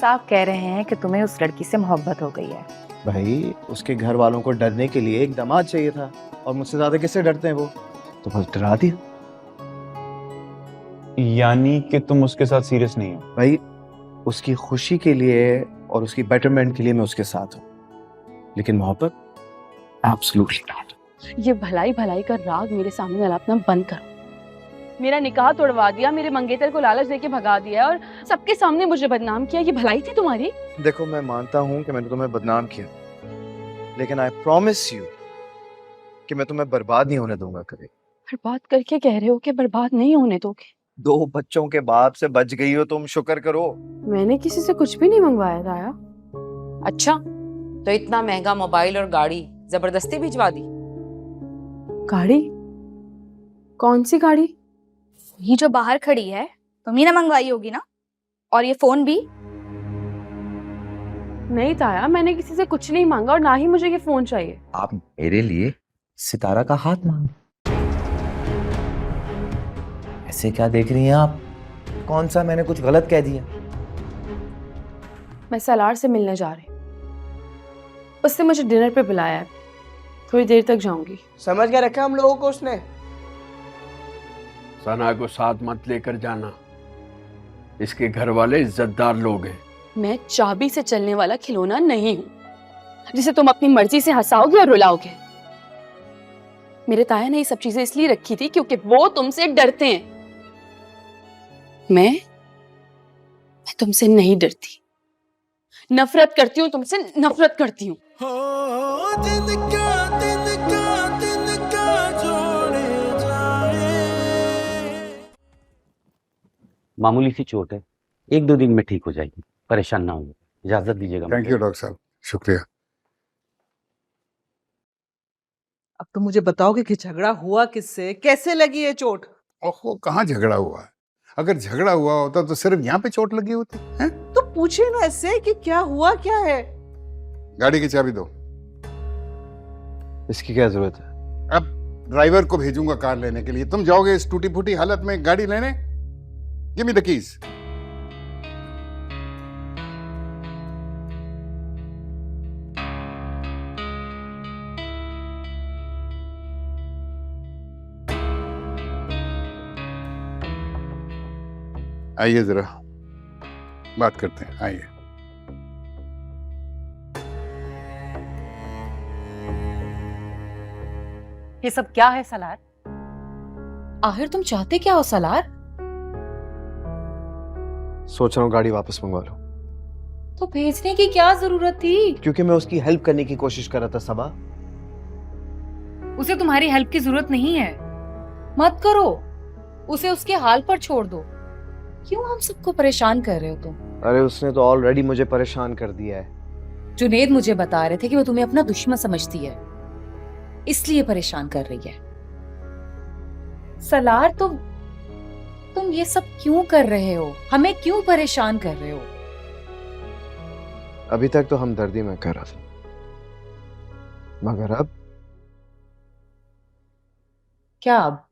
साफ कह रहे हैं कि तुम्हें उस लड़की से मोहब्बत हो गई है। भाई उसके घर वालों को डरने के लिए एक दामाद चाहिए था, और मुझसे ज्यादा किससे डरते हैं वो, तो बस डरा दिया। यानी कि तुम उसके साथ सीरियस नहीं हो? भाई उसकी खुशी के लिए और उसकी बेटरमेंट के लिए मैं उसके साथ हूँ, लेकिन मोहब्बत एब्सोल्युटली नॉट। ये भलाई भलाई का राग मेरे सामने अलापना बंद करो। मेरा निकाह तोड़वा दिया, मेरे मंगेतर को लालच देके भगा दिया और सबके सामने मुझे बदनाम किया। ये भलाई थी तुम्हारी? देखो मैं मानता हूँ कि मैंने तुम्हें बदनाम किया, लेकिन आई प्रॉमिस यू कि मैं तुम्हें बर्बाद नहीं होने दूंगा कभी। बर्बाद करके कह रहे हो कि बर्बाद नहीं होने दोगे? 2 बच्चों के बाप से बच गई हो तुम, शुक्र करो। मैंने किसी से कुछ भी नहीं मंगवाया था यार। अच्छा, तो इतना महंगा मोबाइल और गाड़ी जबरदस्ती भिजवा दी? गाड़ी? कौन सी गाड़ी? ये जो बाहर खड़ी है तुम ही ना मंगवाई होगी ना? और ये फोन भी? नहीं ताया, मैंने किसी से कुछ नहीं मांगा और ना ही मुझे ये फोन चाहिए। आप मेरे लिए सितारा का हाथ मांग। ऐसे क्या देख रही हैं आप? कौन सा मैंने कुछ गलत कह दिया? मैं सलार से मिलने जा रही हूँ, उससे मुझे डिनर पे बुलाया है, थोड़ी देर तक जाऊंगी। समझ के रखा हम लोगों को उसने। सना को साथ मत लेकर जाना, इसके घर वाले इज्जतदार लोग हैं। मैं चाबी से चलने वाला खिलौना नहीं हूँ जिसे तुम अपनी मर्जी से हंसाओगे और रुलाओगे। मेरे ताया ने ये सब चीजें इसलिए रखी थी क्योंकि वो तुमसे डरते हैं। मैं तुमसे नहीं डरती, नफरत करती हूँ तुमसे, नफरत करती हूँ। मामूली सी चोट है, 1-2 दिन में ठीक हो जाएगी, परेशान ना होइए। इजाजत दीजिएगा। थैंक यू डॉक्टर साहब, शुक्रिया। अब तो मुझे बताओगे कि झगड़ा हुआ किससे, कैसे लगी ये चोट? ओहो, कहाँ झगड़ा हुआ है? अगर झगड़ा हुआ होता तो सिर्फ यहाँ पे चोट लगी होती है? तो पूछे ना ऐसे कि क्या हुआ क्या है। गाड़ी की चाबी दो। इसकी क्या जरूरत है? अब ड्राइवर को भेजूंगा कार लेने के लिए, तुम जाओगे इस टूटी फूटी हालत में गाड़ी लेने? Give me the keys. आइए जरा बात करते हैं, आइए। ये सब क्या है सलार? आखिर तुम चाहते क्या हो सलार? सोच रहा हूँ गाड़ी वापस मंगवा लो। तो भेजने की क्या जरूरत थी? क्योंकि मैं उसकी हेल्प करने की कोशिश कर रहा था सबा। उसे तुम्हारी हेल्प की जरूरत नहीं है। मत करो, उसे उसके हाल पर छोड़ दो। क्यों हम सबको परेशान कर रहे हो तुम? अरे उसने तो ऑलरेडी मुझे परेशान कर दिया है। जुनेद मुझे बता रहे थे कि वो तुम्हें अपना दुश्मन समझती है, इसलिए परेशान कर रही है। सलार तुम ये सब क्यों कर रहे हो? हमें क्यों परेशान कर रहे हो? अभी तक तो हमदर्दी में कर रहा था, मगर अब क्या अब?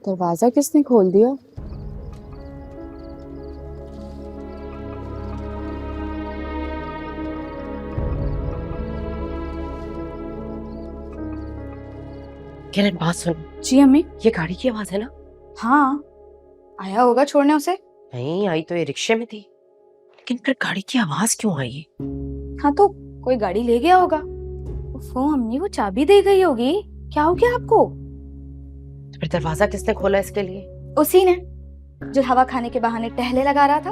दरवाजा किसने खोल दिया? किरण बात सुन। जी अम्मी। ये गाड़ी की आवाज है ना? हाँ, आया होगा छोड़ने उसे। नहीं आई तो ये रिक्शे में थी। लेकिन फिर गाड़ी की आवाज क्यों आई? हाँ तो कोई गाड़ी ले गया होगा। वो अम्मी वो चाबी दे गई होगी। क्या हो गया आपको? तो फिर दरवाजा किसने खोला इसके लिए? उसी ने जो हवा खाने के बहाने टहले लगा रहा था।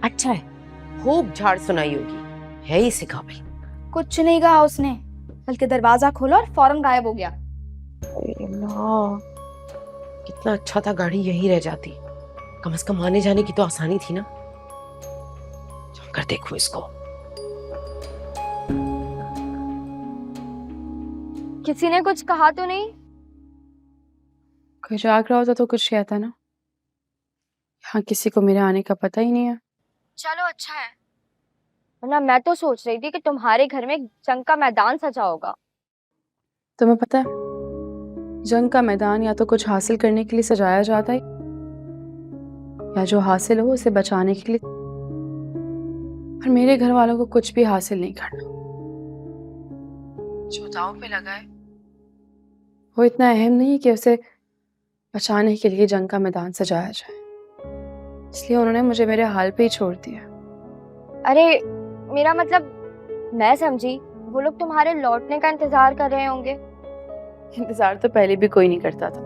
अच्छा है, खूब झाड़ सुनाई होगी, है ही सिखा भाई। कुछ नहीं कहा उसने, बल्कि दरवाजा खोला और फौरन गायब हो गया। कितना अच्छा था गाड़ी यहीं रह जाती, कम से कम आने जाने की तो आसानी थी ना। जाकर देखो इसको। किसी ने कुछ कहा तो नहीं? कोई जाग रहा होता तो कुछ कहता ना। यहाँ किसी को मेरे आने का पता ही नहीं है। चलो अच्छा है, वरना मैं तो सोच रही थी कि तुम्हारे घर में जंग का मैदान सजा होगा। तुम्हें पता है, जंग का मैदान या तो कुछ हासिल करने के लिए सजाया जाता है, या जो हासिल हो उसे बचाने के लिए। पर मेरे घर वालों को कुछ भी हासिल नहीं करना। जो दांव पे लगा है वो इतना अहम नहीं कि उसे बचाने के लिए जंग का मैदान सजाया जाए, इसलिए उन्होंने मुझे मेरे हाल पे ही छोड़ दिया। अरे मेरा मतलब, मैं समझी वो लोग तुम्हारे लौटने का इंतजार कर रहे होंगे। इंतजार तो पहले भी कोई नहीं करता था,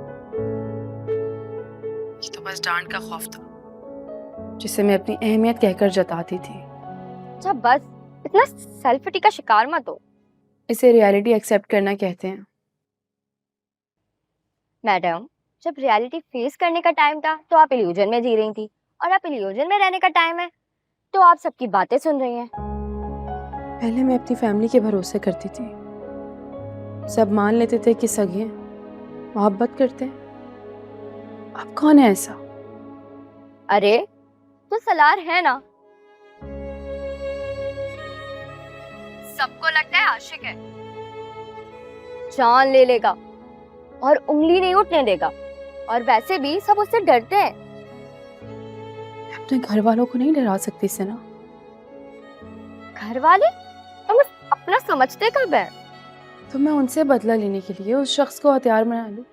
ये तो बस डांट का खौफ था जिसे मैं अपनी अहमियत कहकर जताती थी। अच्छा बस, इतना सेल्फ पिटी का शिकार मत हो। इसे रियलिटी एक्सेप्ट करना कहते हैं। मैडम, जब रियलिटी फेस करने का टाइम था तो आप इल्यूजन में जी रही थी, और अब इल्यूजन में रहने का टाइम है तो आप सबकी बातें सुन रही हैं। पहले मैं अपनी फैमिली के भरोसे करती थी, सब मान लेते थे कि सगे हैं, मोहब्बत करते हैं। अब कौन है ऐसा? अरे तो सलार है ना, सबको लगता है आशिक है, जान ले लेगा और उंगली नहीं उठने देगा, और वैसे भी सब उससे डरते हैं। अपने घर वालों को नहीं डरा सकती से ना। घर वाले तुम अपना समझते कब है? तो मैं उनसे बदला लेने के लिए उस शख्स को हथियार बना लूं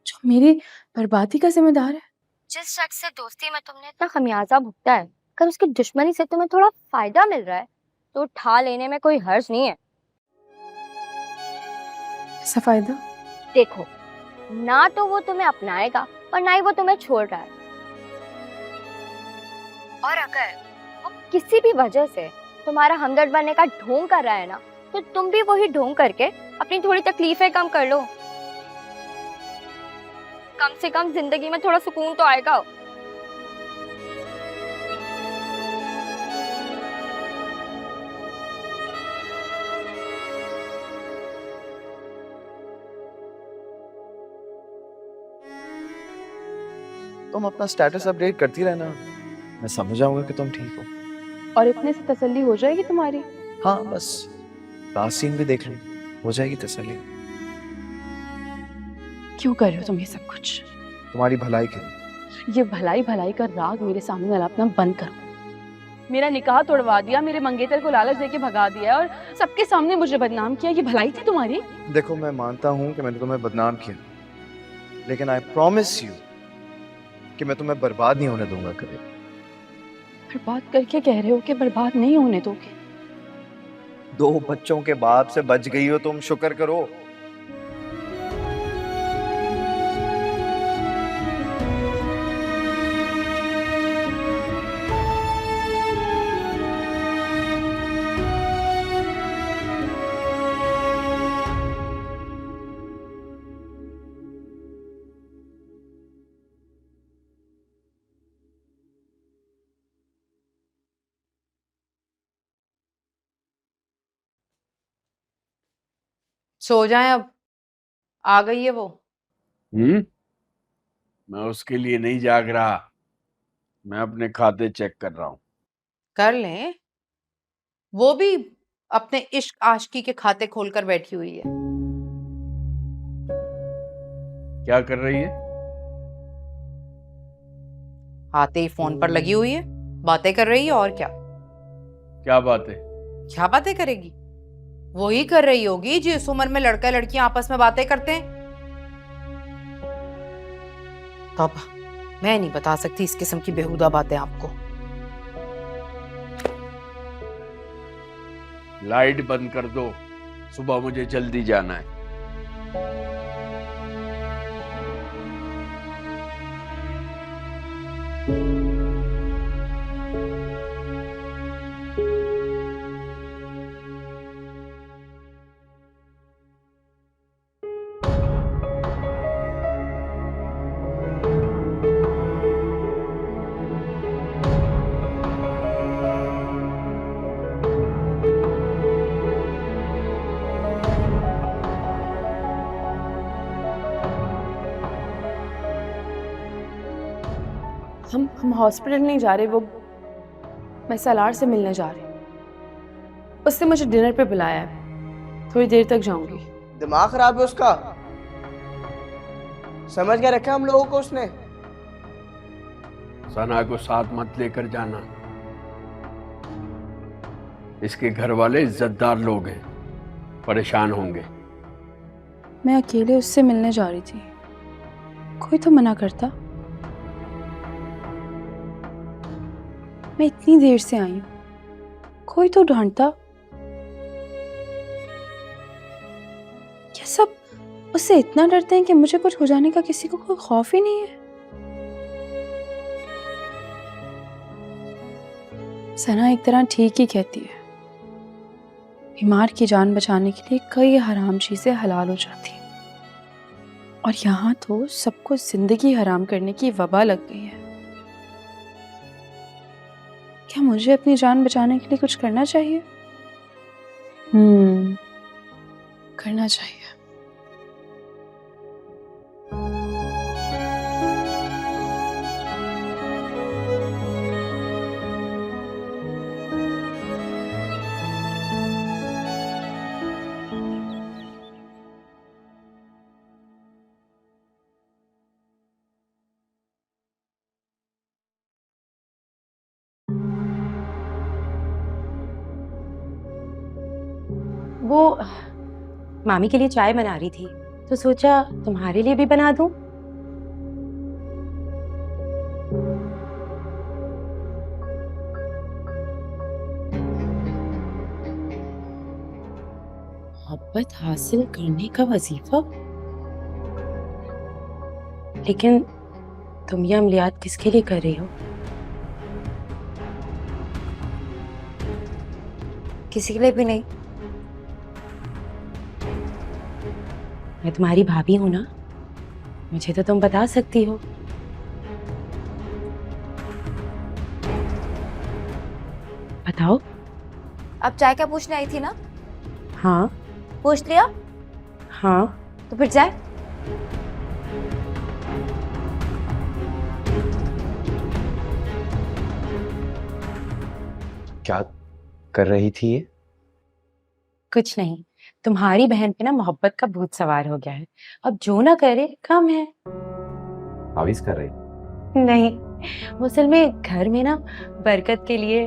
जो मेरी बर्बादी का जिम्मेदार है। जिस शख्स से दोस्ती में तुमने इतना खमियाजा भुगता है, अगर उसकी दुश्मनी से तुम्हें थोड़ा फायदा मिल रहा है तो उठा लेने में कोई हर्ज नहीं है। ऐसा फायदा? देखो, ना तो वो तुम्हें अपनाएगा और ना ही वो तुम्हें छोड़ रहा है, और अगर वो किसी भी वजह से तुम्हारा हमदर्द बनने का ढोंग कर रहा है ना, तो तुम भी वही ढोंग करके अपनी थोड़ी तकलीफें कम कर लो। कम से कम जिंदगी में थोड़ा सुकून तो आएगा। तुम अपना स्टेटस अपडेट करती रहना, मैं समझ जाऊंगा कि तुम ठीक हो। और इतने से तसल्ली हो जाएगी तुम्हारी? हाँ बस लास्ट सीन भी देख लेंगे, हो जाएगी तसल्ली। क्यों कर रहे हो तुम ये सब कुछ? तुम्हारी भलाई के लिए। ये भलाई भलाई का राग मेरे सामने अलापना बंद करो। मेरा निकाह तोड़वा दिया, मेरे मंगेतर को लालच देके भगा दिया और सबके सामने मुझे बदनाम किया। ये भलाई थी तुम्हारी? देखो मैं मानता हूँ कि मैंने तुम्हें बदनाम किया, लेकिन आई प्रॉमिस यू कि मैं तुम्हें बर्बाद नहीं होने दूंगा कभी। बर्बाद करके कह रहे हो कि बर्बाद नहीं होने दोगे? 2 बच्चों के बाप से बच गई हो तुम, शुक्र करो। सो जाएं अब, आ गई है वो। मैं उसके लिए नहीं जाग रहा, मैं अपने खाते चेक कर रहा हूँ। कर लें, वो भी अपने इश्क आशिकी के खाते खोलकर बैठी हुई है। क्या कर रही है? आते ही फोन पर लगी हुई है, बातें कर रही है। और क्या क्या बात है? क्या बातें करेगी? वही कर रही होगी जिस उम्र में लड़का लड़कियां आपस में बातें करते हैं। तब मैं नहीं बता सकती इस किस्म की बेहुदा बातें आपको। लाइट बंद कर दो, सुबह मुझे जल्दी जाना है। हम हॉस्पिटल नहीं जा रहे, वो मैं सलार से मिलने जा रही हूँ। उसने मुझे डिनर पे बुलाया है, थोड़ी देर तक जाऊंगी। दिमाग खराब है उसका, समझ के रखा हम लोगों को उसने। सना को साथ मत लेकर जाना, इसके घर वाले इज्जतदार लोग हैं, परेशान होंगे। मैं अकेले उससे मिलने जा रही थी, कोई तो मना करता। मैं इतनी देर से आई हूं, कोई तो डांटता। क्या सब उससे इतना डरते हैं कि मुझे कुछ हो जाने का किसी को कोई खौफ ही नहीं है? सना एक तरह ठीक ही कहती है, बीमार की जान बचाने के लिए कई हराम चीजें हलाल हो जाती हैं, और यहाँ तो सबको जिंदगी हराम करने की वबा लग गई है। क्या मुझे अपनी जान बचाने के लिए कुछ करना चाहिए? करना चाहिए। वो मामी के लिए चाय बना रही थी, तो सोचा तुम्हारे लिए भी बना दूं। मोहब्बत हासिल करने का वजीफा? लेकिन तुम ये अमलियात किसके लिए कर रही हो? किसी के लिए भी नहीं। मैं तुम्हारी भाभी हूं ना, मुझे तो तुम बता सकती हो। बताओ। अब चाय क्या पूछने आई थी ना? हाँ। पूछ लिया? हाँ। तो फिर चाय? क्या कर रही थी ये? कुछ नहीं, तुम्हारी बहन पे ना मोहब्बत का भूत सवार हो गया है। अब जो ना करे कम है। तावीज़ कर रही? नहीं, वो असल में घर में ना बरकत के लिए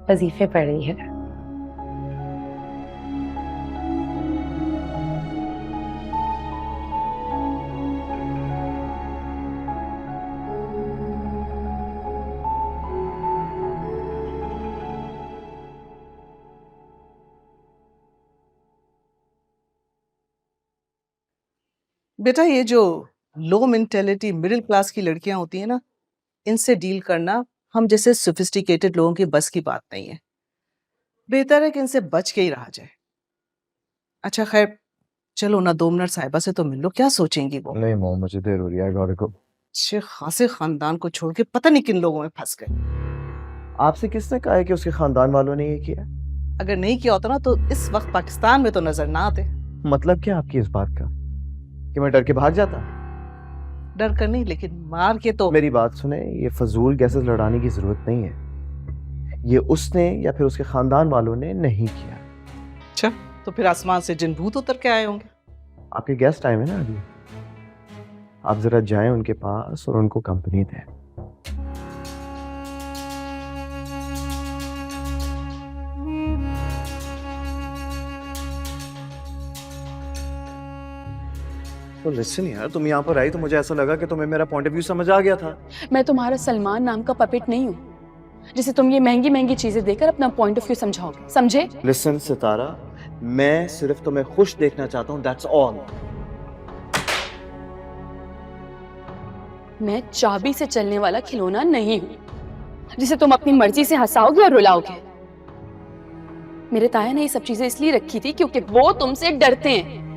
वजीफे पढ़ रही है। बेटा, ये जो लो मेंटेलिटी मिडिल क्लास की लड़कियां होती हैं ना, इनसे डील करना हम जैसे सोफिस्टिकेटेड लोगों की बस की बात नहीं है। बेहतर है कि इनसे बच के ही रहा जाए। अच्छा खैर, चलो ना 2 मिनट साहिबा से तो मिल लो, क्या सोचेंगी वो? नहीं मॉम, मुझे देर हो रही है, गौरी को। अच्छे खासे खानदान को छोड़ के पता नहीं किन लोगों में फंस गए। आपसे किसने कहा है कि उसके खानदान वालों ने ये किया? अगर नहीं किया होता ना तो इस वक्त पाकिस्तान में तो नजर ना आते। मतलब क्या आपकी इस बात का कि मैं डर के भाग जाता? डर कर नहीं, लेकिन मार के तो। मेरी बात सुने, ये फजूल गैसेस लड़ाने की जरूरत नहीं है। ये उसने या फिर उसके खानदान वालों ने नहीं किया। अच्छा, तो फिर आसमान से जिन भूत उतर के आए होंगे। आपके गेस्ट टाइम है ना अभी, आप जरा जाएं उनके पास और उनको कंपनी दें। तो लिसन यार, तुम यहाँ पर आई तो मुझे ऐसा लगा कि तुम्हें मेरा पॉइंट ऑफ व्यू समझ आ गया था। मैं तुम्हारा सलमान नाम का पपेट नहीं हूँ। जिसे तुम ये महंगी महंगी चीजें देकर अपना पॉइंट ऑफ व्यू समझाओगे, समझे? लिसन सितारा, मैं सिर्फ तुम्हें खुश देखना चाहता हूँ, दैट्स ऑल। मैं चाबी से चलने वाला खिलौना नहीं हूं जिसे तुम अपनी मर्जी से हंसाओगे और रुलाओगे। मेरे ताया ने ये सब चीजें इसलिए रखी थी क्योंकि वो तुमसे डरते हैं।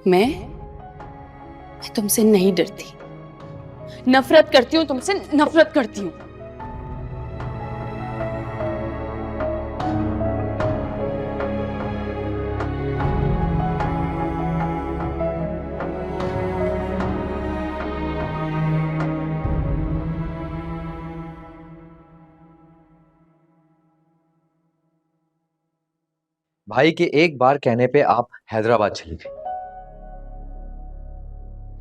मैं तुमसे नहीं डरती, नफरत करती हूँ तुमसे, नफरत करती हूँ। भाई के एक बार कहने पे आप हैदराबाद चली गई,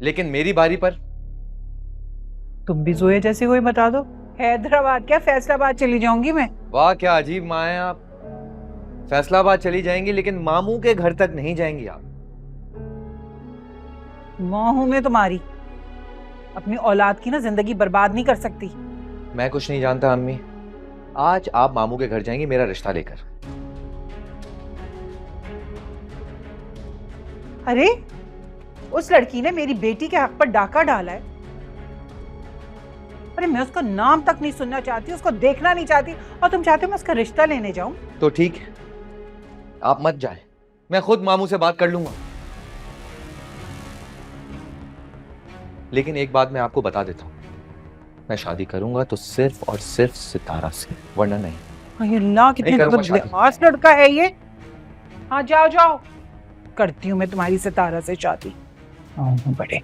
लेकिन मेरी बारी पर तुम भी जोया जैसी कोई बता दो। हैदराबाद क्या, फैसलाबाद चली जाऊंगी मैं। वाह क्या अजीब माँ है आप। फैसलाबाद चली जाएंगी लेकिन मामू के घर तक नहीं जाएंगी आप। माँ हूं मैं तुम्हारी, अपनी औलाद की ना जिंदगी बर्बाद नहीं कर सकती। मैं कुछ नहीं जानता अम्मी, आज आप मामू के घर जाएंगी मेरा रिश्ता लेकर। अरे उस लड़की ने मेरी बेटी के हक पर डाका डाला है। अरे मैं उसका नाम तक नहीं सुनना चाहती, उसको देखना नहीं चाहती, और तुम चाहते हो मैं उसका रिश्ता लेने जाऊं? तो ठीक है, आप मत जाएं, मैं खुद मामू से बात कर लूंगा। लेकिन एक बात मैं आपको बता देता हूं, मैं शादी करूंगा तो सिर्फ और सिर्फ सितारा से, वरना नहीं। अल्लाह कितनी बदमाश लड़का है ये। हाँ जाओ जाओ, करती हूँ मैं तुम्हारी सितारा से शादी। बड़े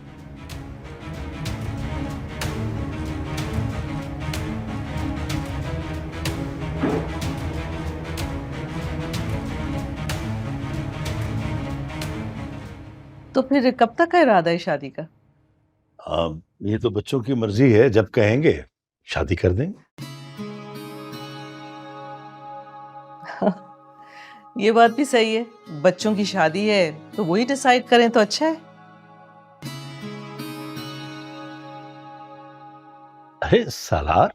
तो फिर कब तक का इरादा है शादी का? ये तो बच्चों की मर्जी है, जब कहेंगे शादी कर देंगे। ये बात भी सही है, बच्चों की शादी है तो वही डिसाइड करें तो अच्छा है। अरे सालार,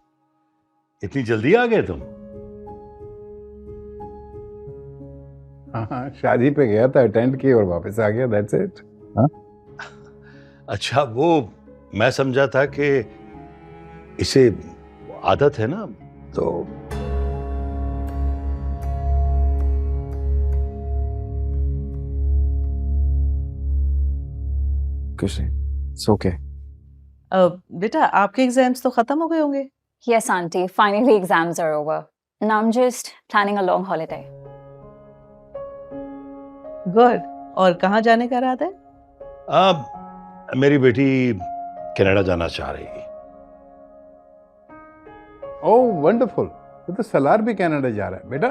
इतनी जल्दी आ गए तुम? हाँ, शादी पे गया था, अटेंड की और वापस आ गया, दैट्स इट। अच्छा, वो मैं समझा था कि इसे आदत है ना, तो कुछ नहीं, इट्स ओके। बेटा आपके एग्जाम्स तो खत्म हो गए होंगे? Yes, auntie. Finally, exams are over. Now I'm just planning a long holiday. Good. और कहाँ जाने का इरादा है? मेरी बेटी कनाडा जाना चाह रही है। ओह वंडरफुल, तो सलार भी कनाडा जा रहा है बेटा।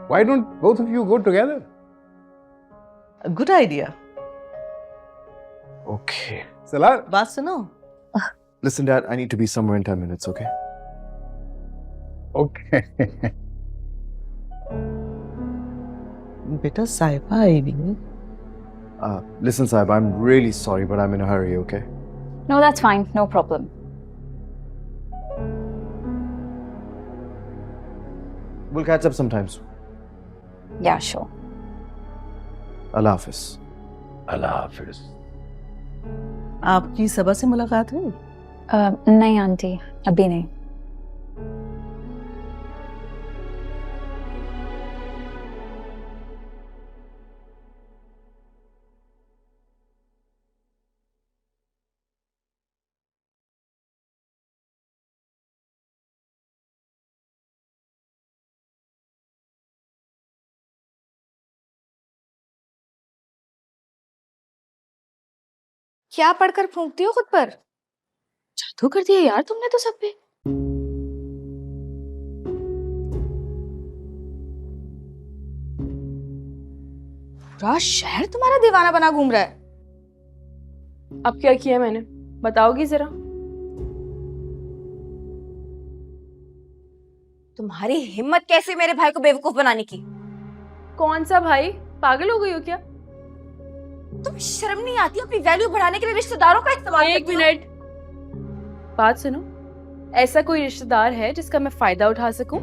Why don't both of you go together? Good idea. Okay Salar, बात सुनो। Listen dad, I need to be somewhere in 10 minutes, okay? Okay. बेटा साहिबा आई नहीं। Listen Saib, I'm really sorry but I'm in a hurry, okay? No, that's fine. No problem. We'll catch up sometime soon. Yeah, sure. Allah Hafiz. अल्लाह हाफिज। आपकी सबा से मुलाकात हुई? नहीं aunty, अभी नहीं। क्या पढ़कर फूंकती हो खुद पर? जादू कर दिया यार तुमने तो सब पे। पूरा शहर तुम्हारा दीवाना बना घूम रहा है। अब क्या किया मैंने, बताओगी जरा? तुम्हारी हिम्मत कैसे मेरे भाई को बेवकूफ बनाने की? कौन सा भाई, पागल हो गई हो क्या? तुम्हें शर्म नहीं आती अपनी वैल्यू बढ़ाने के लिए रिश्तेदारों का इस्तेमाल? एक मिनट, बात सुनो। ऐसा कोई रिश्तेदार है जिसका मैं फायदा उठा सकूं?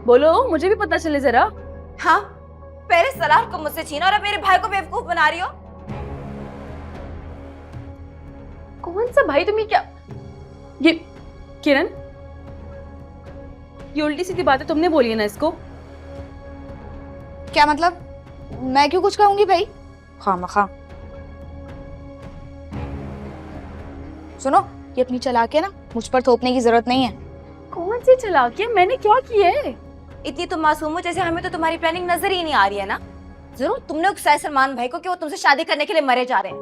बोलो, मुझे भी पता चले जरा। हाँ, पहले सलार को मुझसे छीना और अब मेरे भाई को बेवकूफ बना रही हो। कौन सा भाई? तुम्हें क्या ये किरण, ये उल्टी सीधी बातें तुमने बोली है ना इसको? क्या मतलब? मैं क्यों कुछ कहूंगी भाई? खामखा। सुनो, ये अपनी चालाकी है ना, मुझ पर थोपने की जरूरत नहीं है। कौन सी चालाकी? मैंने क्या किया है? इतनी तुम मासूम हो जैसे हमें तो तुम्हारी प्लानिंग नजर ही नहीं आ रही है ना। जरूर तुमने उकसाया सलमान भाई को कि वो तुमसे शादी करने के लिए मरे जा रहे हैं,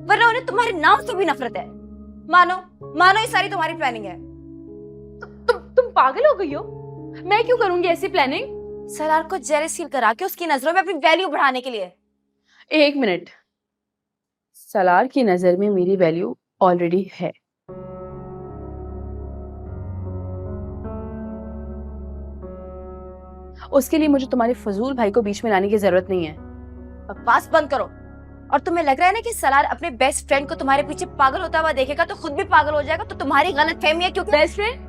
वरना उन्हें तुम्हारे नाम से भी नफरत है। मानो मानो ये सारी तुम्हारी प्लानिंग है। तुम पागल हो गई हो? मैं क्यों करूंगी ऐसी प्लानिंग? सलार को जेलस फील करा के उसकी नजरों में अपनी वैल्यू बढ़ाने के लिए। एक मिनट, सलार की नजर में मेरी वैल्यू ऑलरेडी है। उसके लिए मुझे तुम्हारे फजूल भाई को बीच में लाने की जरूरत नहीं है। बकवास बंद करो। और तुम्हें लग रहा है ना कि सलार अपने बेस्ट फ्रेंड को तुम्हारे पीछे पागल होता हुआ देखेगा तो खुद भी पागल हो जाएगा, तो तुम्हारी गलतफहमी है। क्योंकि बेस्ट फ्रेंड?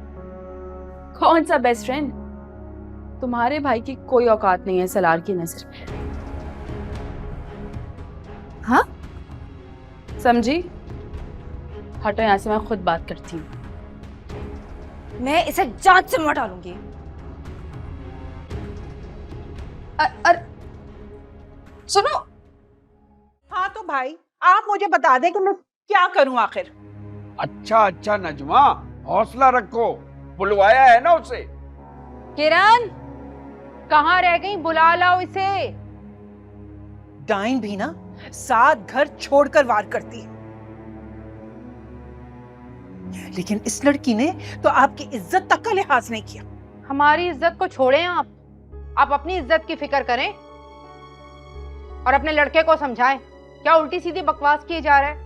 कौन सा बेस्ट फ्रेंड? तुम्हारे भाई की कोई औकात नहीं है सलार की नजर में। हाँ, समझी? हटो यहाँ से, मैं खुद बात करती हूँ। मैं इसे जांच से मर डालूंगी। सुनो। हाँ तो भाई, आप मुझे बता दें कि मैं क्या करूं आखिर। अच्छा नजमा, हौसला रखो, बुलवाया है ना उसे। किरण, कहाँ रह गई? बुला लाओ इसे। डाइन भी ना साथ घर छोड़कर वार करती है, लेकिन इस लड़की ने तो आपकी इज्जत तक का लिहाज नहीं किया। हमारी इज्जत को छोड़ें आप अपनी इज्जत की फिक्र करें और अपने लड़के को समझाएं। क्या उल्टी सीधी बकवास किए जा रहा है?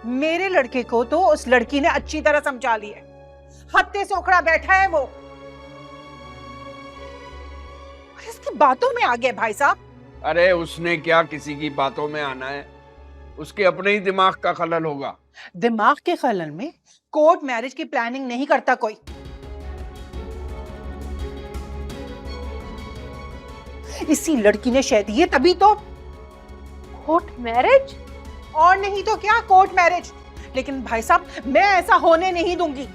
मेरे लड़के को तो उस लड़की ने अच्छी तरह समझा लिया है, हत्ते से उखड़ा बैठा है वो। और इसकी बातों में आ गया भाई साहब। अरे उसने क्या किसी की बातों में आना है, उसके अपने ही दिमाग का खलल होगा। दिमाग के खलल में कोर्ट मैरिज की प्लानिंग नहीं करता कोई। इसी लड़की ने शायद ये, तभी तो कोर्ट मैरिज। और नहीं तो क्या, कोर्ट मैरिज। लेकिन भाई साहब, मैं ऐसा होने नहीं दूंगी।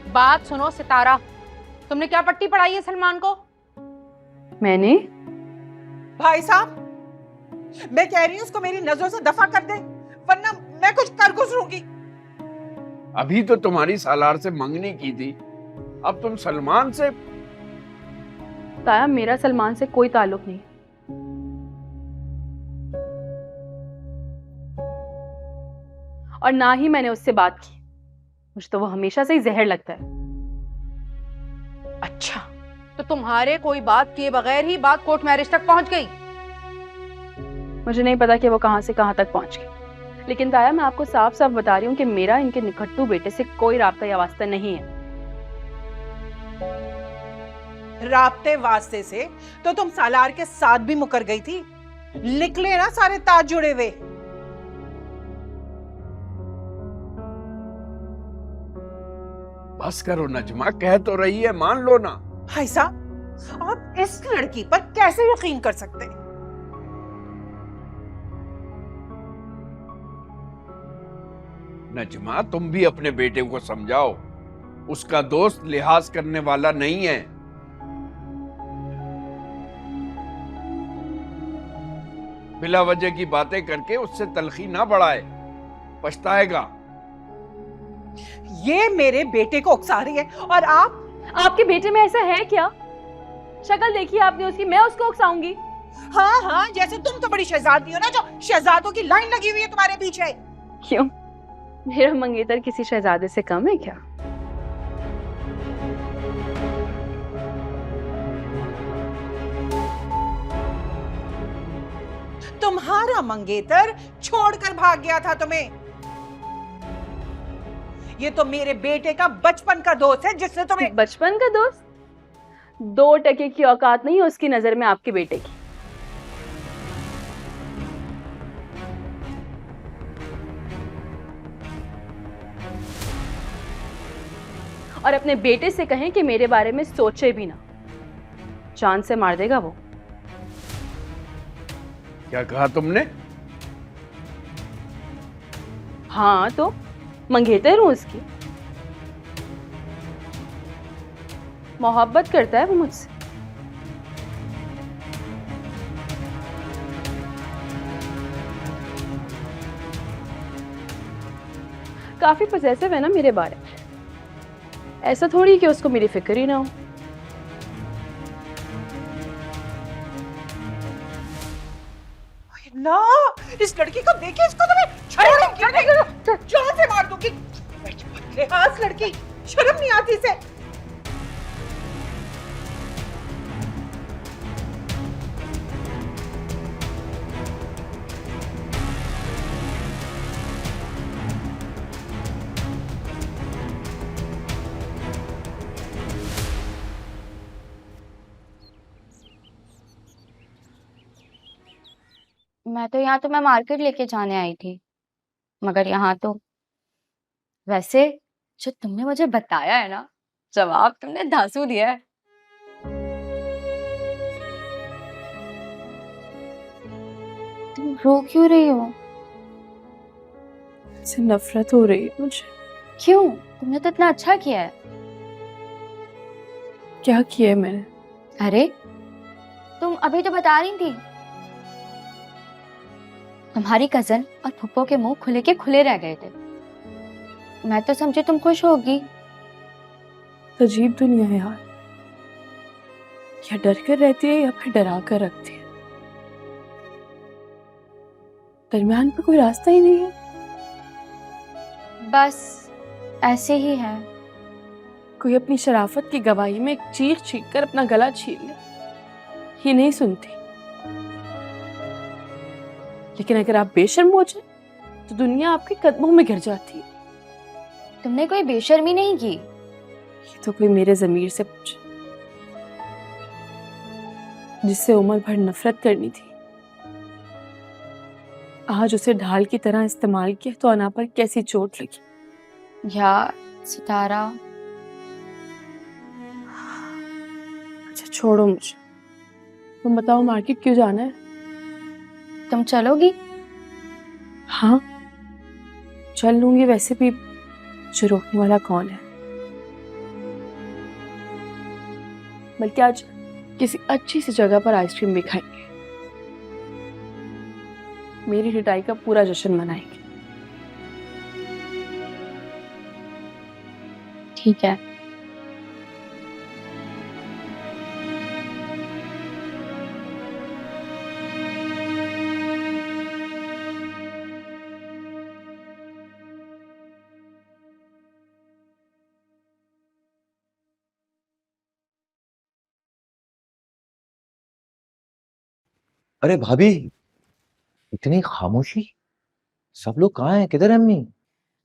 बात सुनो सितारा, तुमने क्या पट्टी पढ़ाई है सलमान को? मैंने? भाई साहब, मैं कह रही हूं उसको मेरी नजरों से दफा कर दे, वरना मैं कुछ कर गुजरूंगी। अभी तो तुम्हारी सालार से मंगनी की थी, अब तुम सलमान से। ताया, मेरा सलमान से कोई ताल्लुक नहीं। और ना ही मैंने उससे बात की। मुझे तो वो हमेशा से ही जहर लगता है। अच्छा, तो तुम्हारे कोई बात किए बगैर ही बात कोर्ट मैरिज तक पहुंच गई? मुझे नहीं पता कि वो कहां से कहां तक पहुंच गई, लेकिन ताया मैं आपको साफ साफ बता रही हूँ कि मेरा इनके निकट्टू बेटे से कोई राब्ता या वास्ता नहीं है। राब्ते वास्ते से तो तुम सालार के साथ भी मुकर गई थी। निकले ना सारे ताज जुड़े हुए। बस करो नजमा, कह तो रही है, मान लो ना। भाई साहब, आप इस लड़की पर कैसे यकीन कर सकते हैं? नजमा, तुम भी अपने बेटे को समझाओ, उसका दोस्त लिहाज करने वाला नहीं है। बिला वजह की बातें करके उससे तलखी ना बढ़ाए, पछताएगा। ये मेरे बेटे को उकसा रही है और आपके बेटे में ऐसा है क्या? शक्ल देखी आपने उसकी, मैं उसको उकसाऊंगी? हाँ हाँ, जैसे तुम तो बड़ी शहजादी हो ना, जो शहजादों की लाइन लगी हुई है तुम्हारे पीछे। क्यों, मेरा मंगेतर किसी शहजादे से कम है क्या? तुम्हारा मंगेतर छोड़कर भाग गया था तुम्हें। ये तो मेरे बेटे का बचपन का दोस्त है जिसने तुम्हें। बचपन का दोस्त? 2 टके की औकात नहीं है उसकी नजर में आपके बेटे की। और अपने बेटे से कहें कि मेरे बारे में सोचे भी ना, जान से मार देगा वो। क्या कहा तुमने? हाँ तो मंगेतर हूं उसकी, मोहब्बत करता है वो मुझसे। काफी पजेसिव है ना मेरे बारे में, ऐसा थोड़ी कि उसको मेरी फिक्र ही ना हो। ना, इस लड़की को देखिए, इसको तो मैं जान से मार दूंगी। लिहाज लड़की, शर्म नहीं आती इसे। मैं तो यहाँ तुम्हें मार्केट लेके जाने आई थी, मगर यहाँ तो वैसे जो तुमने मुझे बताया है ना, जवाब तुमने धांसू दिया है। तुम रो क्यों रही हो? से नफरत हो रही है मुझे। क्यों? तुमने तो इतना अच्छा किया है। क्या किया है मैंने? अरे तुम अभी तो बता रही थी तुम्हारी कजन और फुप्पो के मुंह खुले के खुले रह गए थे। मैं तो समझी तुम खुश होगी। अजीब दुनिया है यार, या डर कर रहती है या फिर डरा कर रखती है, दरमियान पे कोई रास्ता ही नहीं है। बस ऐसे ही है। कोई अपनी शराफत की गवाही में एक चीख चीख कर अपना गला छीन ले, ये नहीं सुनती। लेकिन अगर आप बेशर्म हो जाए तो दुनिया आपके कदमों में गिर जाती है। तुमने कोई बेशर्मी नहीं की। ये तो कोई मेरे ज़मीर से पूछे, जिससे उम्र भर नफरत करनी थी, आज उसे ढाल की तरह इस्तेमाल किया तो अना पर कैसी चोट लगी। यार सितारा, अच्छा छोड़ो मुझे, तुम बताओ मार्केट क्यों जाना है? तुम चलोगी? हाँ चल लूंगी, वैसे भी मुझे रोकने वाला कौन है। बल्कि आज किसी अच्छी सी जगह पर आइसक्रीम भी खाएंगे, मेरी रिटाई का पूरा जश्न मनाएंगे। ठीक है। अरे भाभी, इतनी खामोशी, सब लोग कहाँ हैं? किधर है अम्मी?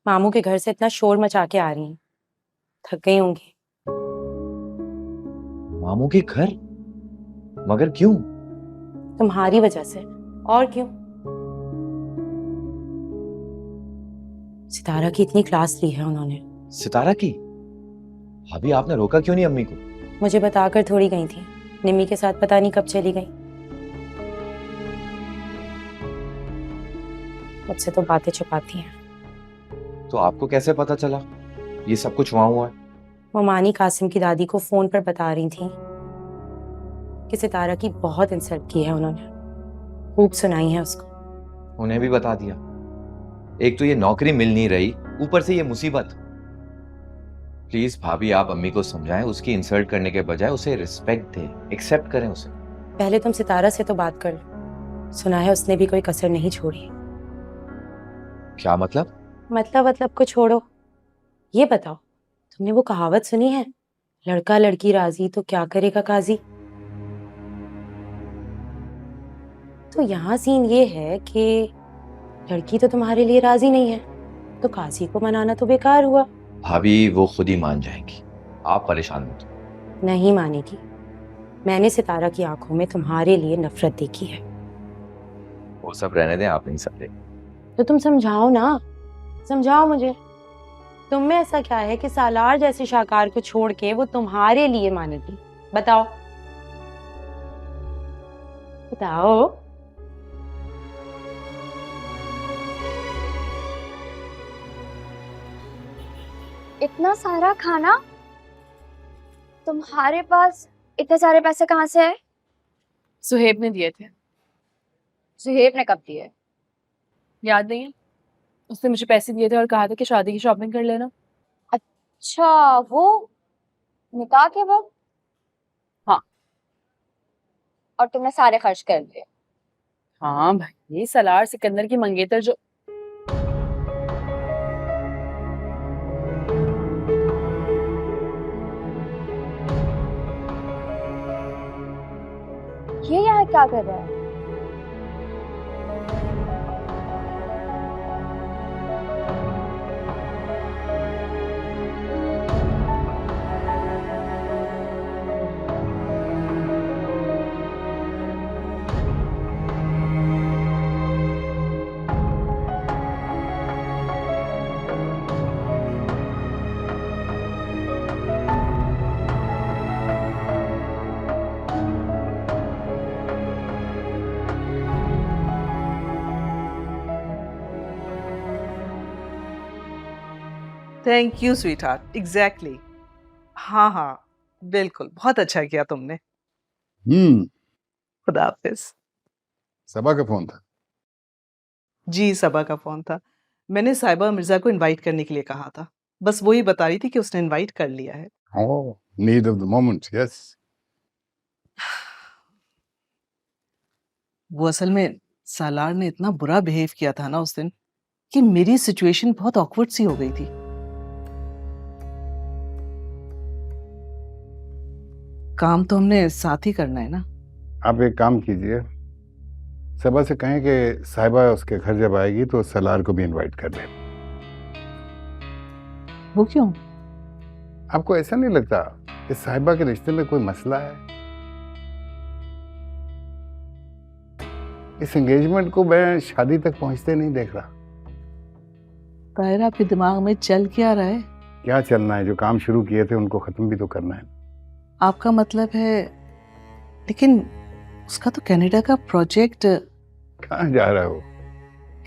मामू के घर से इतना शोर मचा के आ रही हैं, थक गई होंगी। मामू के घर? मगर क्यों? तुम्हारी वजह से, और क्यों? सितारा की इतनी क्लास ली है उन्होंने। सितारा की? भाभी आपने रोका क्यों नहीं अम्मी को? मुझे बताकर थोड़ी गई थी, निम्मी के साथ पता नहीं कब चली गई। मुझसे तो बातें छुपाती हैं। तो आपको कैसे पता चला ये सब कुछ वहां हुआ है? वो मानी कासिम की दादी को फोन पर बता रही थी कि सितारा की बहुत इंसल्ट की है उन्होंने, खूब सुनाई है उसको। उन्हें भी बता दिया। एक तो ये नौकरी मिल नहीं रही, ऊपर से ये मुसीबत। प्लीज भाभी आप अम्मी को समझाएं, उसकी इंसल्ट करने के बजाय उसे रिस्पेक्ट दें, एक्सेप्ट करें उसे। पहले तुम सितारा से तो बात कर लो, सुना है उसने भी कोई कसर नहीं छोड़ी। क्या मतलब? मतलब को छोड़ो, ये बताओ तुमने वो कहावत सुनी है, लड़का लड़की राजी तो क्या करेगा काजी? तो यहाँ सीन ये है कि लड़की तो तुम्हारे लिए राजी नहीं है, तो काजी को मनाना तो बेकार हुआ। भाभी वो खुद ही मान जाएंगी, आप परेशान मत हो। नहीं मानेगी, मैंने सितारा की आंखों में तुम्हारे लिए नफरत देखी है। वो सब रहने दें, आप नहीं समझे। तो तुम समझाओ ना, समझाओ मुझे। तुम में ऐसा क्या है कि सालार जैसे शाहकार को छोड़ के वो तुम्हारे लिए मानेगी? बताओ बताओ। इतना सारा खाना? तुम्हारे पास इतने सारे पैसे कहाँ से आए? सुहेब ने दिए थे। सुहेब ने कब दिए? याद नहीं है? उसने मुझे पैसे दिए थे और कहा था कि शादी की शॉपिंग कर लेना। अच्छा, वो निकाह के वक्त? हाँ। और तुमने सारे खर्च कर दिए? हाँ भाई, ये सलार सिकंदर की मंगेतर जो ये यहाँ क्या कर रहा है? Thank you sweet heart, exactly. हाँ हाँ बिल्कुल, बहुत अच्छा किया तुमने। खुदा हाफिज। सबा का फोन था? जी सबा का फोन था। मैंने साहिबा मिर्जा को इनवाइट करने के लिए कहा था, बस वही बता रही थी कि उसने इनवाइट कर लिया है। Oh, need of the moment, yes. वो असल में सालार ने इतना बुरा बिहेव किया था ना उस दिन कि मेरी सिचुएशन बहुत ऑकवर्ड सी हो गई थी। काम तो हमने साथ ही करना है ना। आप एक काम कीजिए, सबा से कहें कि साहिबा उसके घर जब आएगी तो सलार को भी इनवाइट कर दे। वो क्यों? आपको ऐसा नहीं लगता कि साहिबा के रिश्ते में कोई मसला है? इस एंगेजमेंट को मैं शादी तक पहुंचते नहीं देख रहा। ताहिर, आपके दिमाग में चल क्या रहा है? क्या चलना है, जो काम शुरू किए थे उनको खत्म भी तो करना है। आपका मतलब है, लेकिन उसका तो कनाडा का प्रोजेक्ट। कहाँ जा रहा है वो?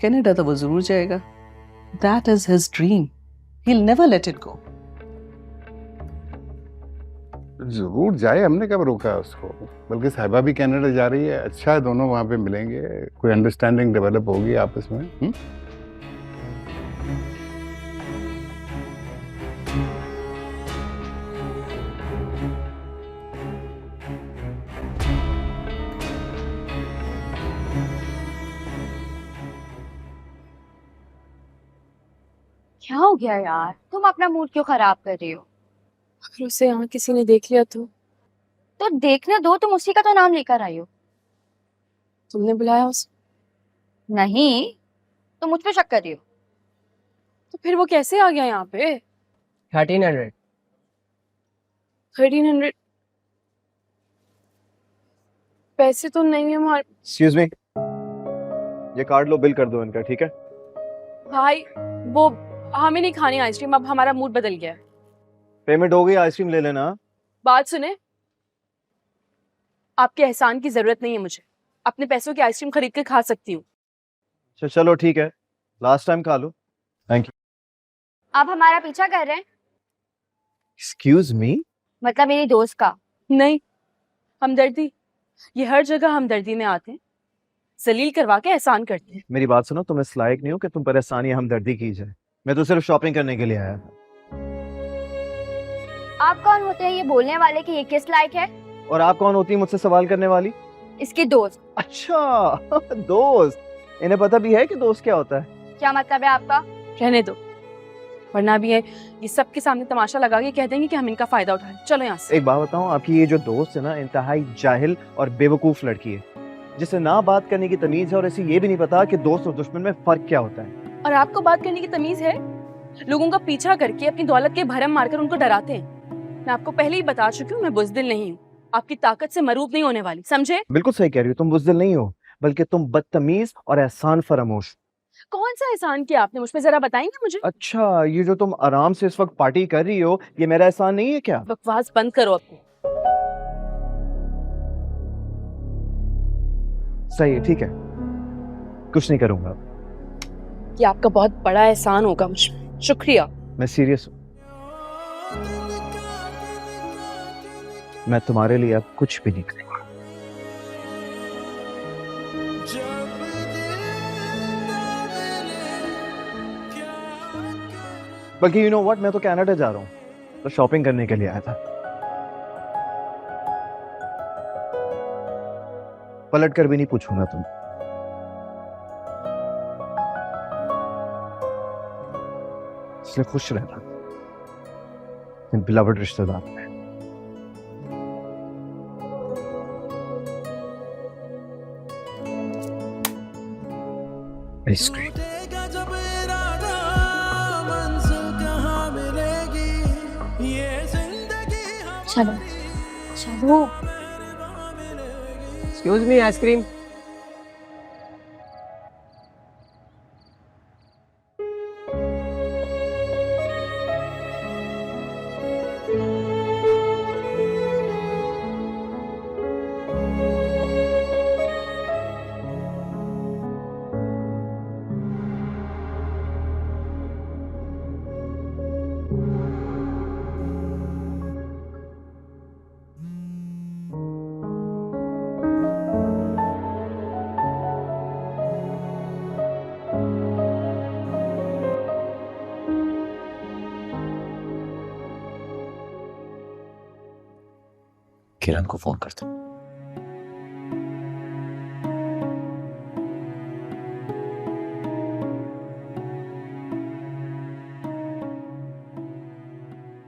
कनाडा तो वो जरूर जाएगा। That is his dream. He'll never let it go. जरूर जाए, हमने कब रोका उसको। बल्कि साहिबा भी कनाडा जा रही है, अच्छा है, दोनों वहां पे मिलेंगे, कोई अंडरस्टैंडिंग डेवलप होगी आपस में। क्या हो गया यार, तुम अपना मूड क्यों खराब कर रही हो? अगर उसे यहाँ किसी ने देख लिया तो देखने दो, तुम उसी का तो नाम लेकर आई हो। तुमने बुलाया उसे? नहीं, तुम मुझ पे शक कर रही हो। तो फिर वो कैसे आ गया यहाँ पे? 1300। 1300 पैसे तो नहीं है हमारे। एक्सक्यूज मी, ये कार्ड लो, बिल कर दो इनका, ठीक है? भाई वो हमें नहीं खानी आइसक्रीम, अब हमारा मूड बदल गया है। पेमेंट हो गई, आइसक्रीम ले लेना। बात सुने, आपके एहसान की जरूरत नहीं है मुझे, अपने पैसों की आइसक्रीम खरीद कर खा सकती हूँ। चलो ठीक है, लास्ट टाइम खा लो। Thank you. आप हमारा पीछा कर रहे हैं? Excuse me? मतलब मेरी दोस्त का? नहीं, हमदर्दी, ये हर जगह हमदर्दी में आते हैं, जलील करवा के एहसान करते हैं। मेरी बात सुनो, तुम इस लायक नहीं हो कि तुम पर एहसान या हमदर्दी की जाए। मैं तो सिर्फ शॉपिंग करने के लिए आया था। आप कौन होते हैं ये बोलने वाले कि ये किस लायक है? और आप कौन होती है मुझसे सवाल करने वाली? इसकी दोस्त। अच्छा दोस्त, इन्हें पता भी है कि दोस्त क्या होता है? क्या मतलब है आपका? रहने दो, वरना भी ये सबके सामने तमाशा लगा के कह देंगे कि हम इनका फायदा उठाएं। चलो यहाँ से। एक बात बताऊं, आपकी ये जो दोस्त है ना, इंतहाई जाहिल और बेवकूफ लड़की है, जिसे ना बात करने की तमीज है और इसे ये भी नहीं पता कि दोस्त और दुश्मन में फर्क क्या होता है। और आपको बात करने की तमीज है? लोगों का पीछा करके अपनी दौलत के भरम मारकर उनको डराते हैं। मैं आपको पहले ही बता चुकी हूँ, मैं बुज़दिल नहीं हूँ, आपकी ताकत से मरूब नहीं होने वाली, समझे? बिल्कुल सही कह रही हो, तुम बुज़दिल नहीं हो, बल्कि तुम बदतमीज और एहसान फरामोश। कौन सा एहसान किया आपने मुझ पे, जरा बताएंगे मुझे? अच्छा, ये जो तुम आराम से इस वक्त पार्टी कर रही हो, ये मेरा एहसान नहीं है क्या? बकवास बंद करो अपनी। सही है, ठीक है, कुछ नहीं करूंगा। ये आपका बहुत बड़ा एहसान होगा मुझ पे, शुक्रिया। मैं सीरियस हूँ, मैं तुम्हारे लिए अब कुछ भी नहीं करूंगा। बल्कि यू नो व्हाट, मैं तो कनाडा जा रहा हूँ, तो शॉपिंग करने के लिए आया था। पलट कर भी नहीं पूछूंगा तुम। इसलिए खुश रहना इन बिलवड रिश्तेदार में। आइसक्रीम। चलो चलो। Excuse me, ice cream. किरण को फोन करते।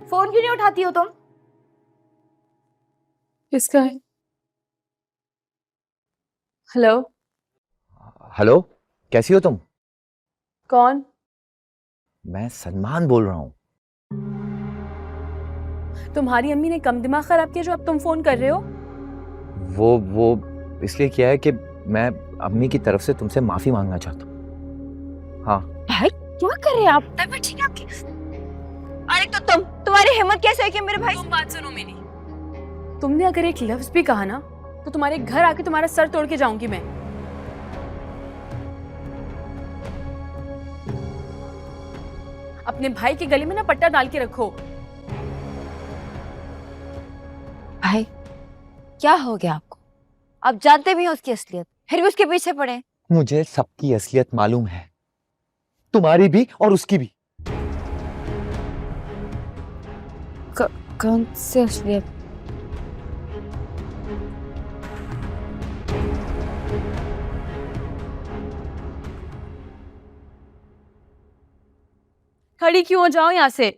फोन क्यों नहीं उठाती हो तुम? किसका है? हेलो। हेलो, कैसी हो तुम? कौन? मैं सलमान बोल रहा हूँ। तुम्हारी अम्मी ने कम दिमाग खराब किया जो अब तुम फोन कर रहे हो? वो इसलिए किया है कि मैं अम्मी की तरफ से तुमसे माफी मांगना चाहता हूँ। हाँ। भाई क्या कर रहे हैं आप? तबीयत ठीक है आपकी? अरे तो तुम्हारी हिम्मत कैसे है कि मेरे भाई? तुम बात सुनो मेरी। तुमने अगर एक लफ्ज भी कहा ना तो तुम्हारे घर आके तुम्हारा सर तोड़ के जाऊंगी मैं। अपने भाई के गले में ना पट्टा डाल के रखो। भाई क्या हो गया आपको? आप जानते भी हैं उसकी असलियत, फिर भी उसके पीछे पड़े। मुझे सबकी असलियत मालूम है, तुम्हारी भी और उसकी भी। कौन सी असलियत? खड़ी क्यों हो जाओ यहाँ से।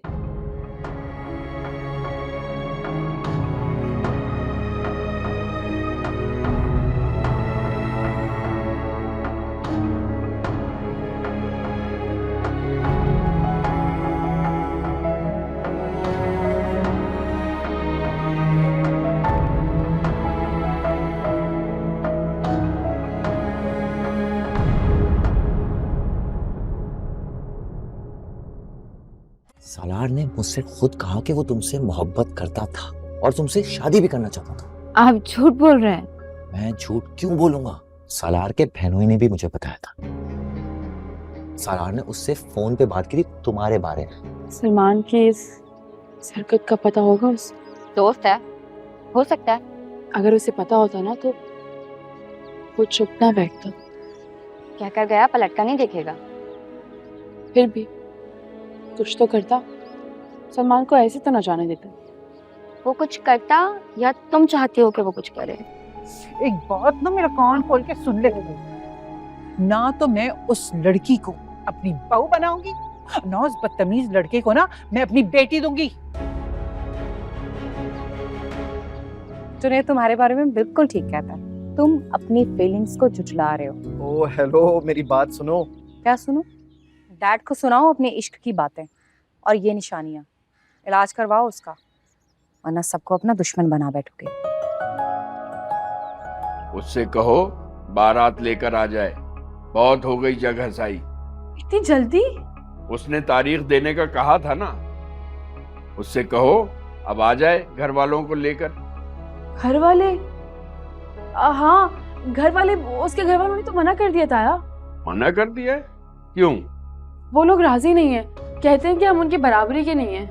सालार ने मुझसे खुद कहा कि वो तुमसे मोहब्बत करता था और तुमसे शादी भी करना चाहता था। आप झूठ बोल रहे हैं। मैं झूठ क्यों बोलूंगा? सालार के बहनोई ने भी मुझे बताया था। सालार ने उससे फोन पे बात की थी तुम्हारे बारे में। सलमान की इस हरकत का पता होगा उसे? दोस्त है, हो सकता है। अगर उसे पता होता ना तो वो चुप ना बैठता। क्या कर गया? पलट कर नहीं देखेगा। फिर भी कुछ तो करता। सलमान को ऐसे तो ना जाने देता। वो कुछ करता या तुम चाहते हो कि वो कुछ करे? एक बात ना मेरा कान खोल के सुन ले। ना तो मैं उस लड़की को अपनी बहू बनाऊंगी, ना उस बदतमीज लड़के को ना मैं अपनी बेटी दूंगी। जुनैद तुम्हारे बारे में बिल्कुल ठीक कहता है। तुम अपनी फीलिंग्स को झुठला रहे हो। ओ हेलो, मेरी बात सुनो। क्या सुनो? डैड को सुनाओ अपने इश्क की बातें और ये निशानियां। इलाज करवाओ उसका, वरना सबको अपना दुश्मन बना बैठोगे। उससे कहो बारात लेकर आ जाए, बहुत हो गई जगह साई। इतनी जल्दी? उसने तारीख देने का कहा था ना, उससे कहो अब आ जाए घर वालों को लेकर। घर वाले? हाँ, घर वाले, उसके घर वालों ने तो मना कर दिया ताया। मना कर दिया है? क्यों? वो लोग राजी नहीं है, कहते हैं कि हम उनकी बराबरी के नहीं है।